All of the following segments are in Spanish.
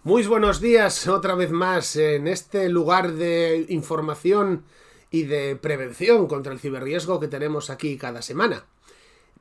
Muy buenos días otra vez más en este lugar de información y de prevención contra el ciberriesgo que tenemos aquí cada semana.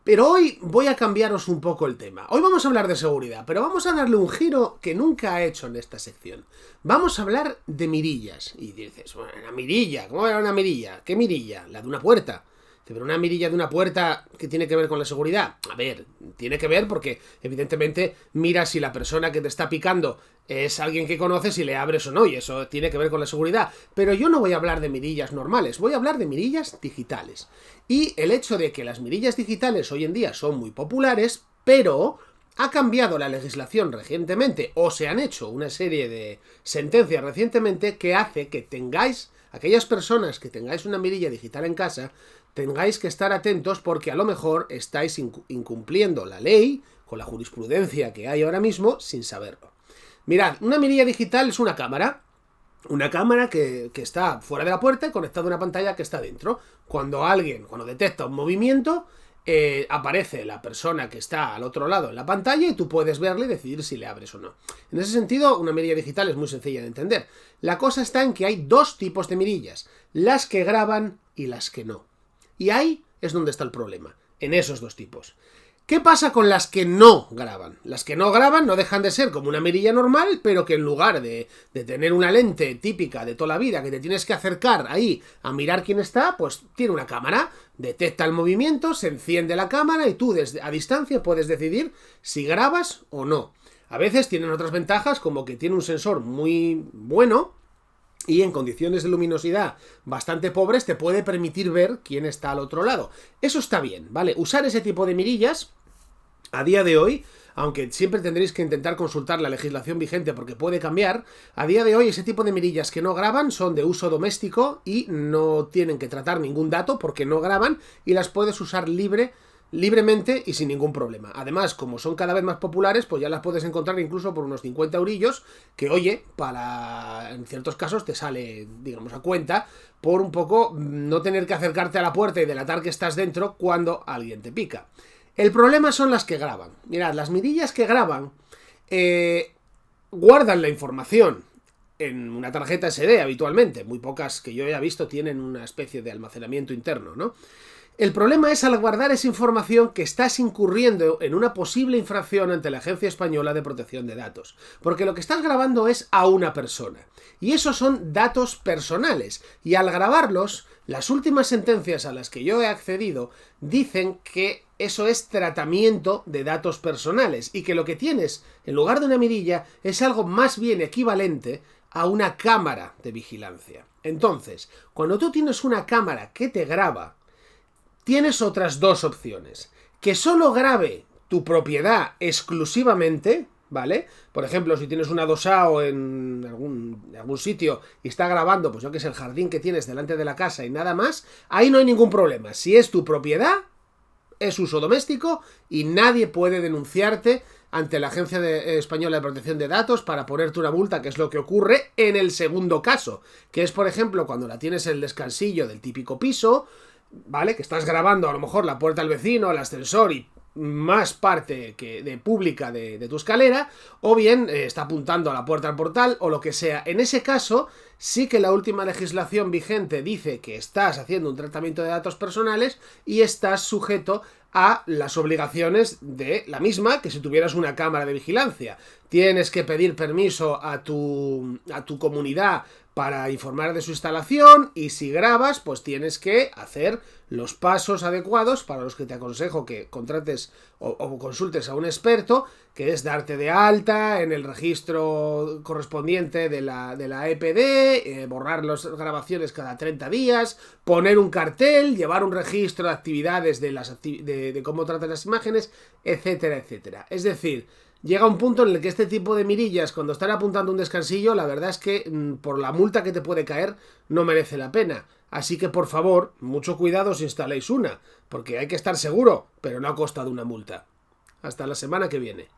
Pero hoy voy a cambiaros un poco el tema. Hoy vamos a hablar de seguridad, pero vamos a darle un giro que nunca he hecho en esta sección. Vamos a hablar de mirillas. Y dices, bueno, una mirilla, ¿cómo era una mirilla? ¿Qué mirilla? La de una puerta. Pero una mirilla de una puerta, ¿qué tiene que ver con la seguridad? A ver, tiene que ver porque evidentemente mira si la persona que te está picando es alguien que conoces y le abres o no, y eso tiene que ver con la seguridad. Pero yo no voy a hablar de mirillas normales, voy a hablar de mirillas digitales. Y el hecho de que las mirillas digitales hoy en día son muy populares, pero ha cambiado la legislación recientemente, o se han hecho una serie de sentencias recientemente que hace que tengáis, aquellas personas que tengáis una mirilla digital en casa, tengáis que estar atentos porque a lo mejor estáis incumpliendo la ley con la jurisprudencia que hay ahora mismo sin saberlo. Mirad, una mirilla digital es una cámara que está fuera de la puerta y conectada a una pantalla que está dentro. Cuando detecta un movimiento, aparece la persona que está al otro lado en la pantalla y tú puedes verle y decidir si le abres o no. En ese sentido, una mirilla digital es muy sencilla de entender. La cosa está en que hay dos tipos de mirillas, las que graban y las que no. Y ahí es donde está el problema, en esos dos tipos. ¿Qué pasa con las que no graban? Las que no graban no dejan de ser como una mirilla normal, pero que en lugar de tener una lente típica de toda la vida que te tienes que acercar ahí a mirar quién está, pues tiene una cámara, detecta el movimiento, se enciende la cámara y tú a distancia puedes decidir si grabas o no. A veces tienen otras ventajas, como que tiene un sensor muy bueno y en condiciones de luminosidad bastante pobres te puede permitir ver quién está al otro lado. Eso está bien, ¿vale? Usar ese tipo de mirillas a día de hoy, aunque siempre tendréis que intentar consultar la legislación vigente porque puede cambiar, a día de hoy ese tipo de mirillas que no graban son de uso doméstico y no tienen que tratar ningún dato porque no graban y las puedes usar libremente y sin ningún problema. Además, como son cada vez más populares, pues ya las puedes encontrar incluso por unos 50 eurillos, que oye, en ciertos casos te sale, digamos, a cuenta, por un poco no tener que acercarte a la puerta y delatar que estás dentro cuando alguien te pica. El problema son las que graban. Mirad, las mirillas que graban guardan la información en una tarjeta SD habitualmente. Muy pocas que yo haya visto tienen una especie de almacenamiento interno, ¿no? El problema es al guardar esa información que estás incurriendo en una posible infracción ante la Agencia Española de Protección de Datos, porque lo que estás grabando es a una persona, y esos son datos personales, y al grabarlos, las últimas sentencias a las que yo he accedido dicen que eso es tratamiento de datos personales, y que lo que tienes en lugar de una mirilla es algo más bien equivalente a una cámara de vigilancia. Entonces, cuando tú tienes una cámara que te graba, tienes otras dos opciones. Que solo grabe tu propiedad exclusivamente, ¿vale? Por ejemplo, si tienes una DOSAO en algún sitio y está grabando, pues yo que sé, el jardín que tienes delante de la casa y nada más, ahí no hay ningún problema. Si es tu propiedad, es uso doméstico y nadie puede denunciarte ante la Agencia Española de Protección de Datos para ponerte una multa, que es lo que ocurre en el segundo caso, que es, por ejemplo, cuando la tienes en el descansillo del típico piso, ¿vale? Que estás grabando a lo mejor la puerta del vecino, el ascensor y más parte pública de tu escalera, o bien está apuntando a la puerta del portal o lo que sea. En ese caso, sí que la última legislación vigente dice que estás haciendo un tratamiento de datos personales y estás sujeto a las obligaciones de la misma que si tuvieras una cámara de vigilancia. Tienes que pedir permiso a tu comunidad para informar de su instalación y si grabas, pues tienes que hacer los pasos adecuados para los que te aconsejo que contrates o consultes a un experto, que es darte de alta en el registro correspondiente de la EPD, borrar las grabaciones cada 30 días, poner un cartel, llevar un registro de actividades de cómo tratas las imágenes, etcétera, etcétera. Es decir, llega un punto en el que este tipo de mirillas, cuando están apuntando un descansillo, la verdad es que por la multa que te puede caer, no merece la pena. Así que, por favor, mucho cuidado si instaláis una, porque hay que estar seguro, pero no a costa de una multa. Hasta la semana que viene.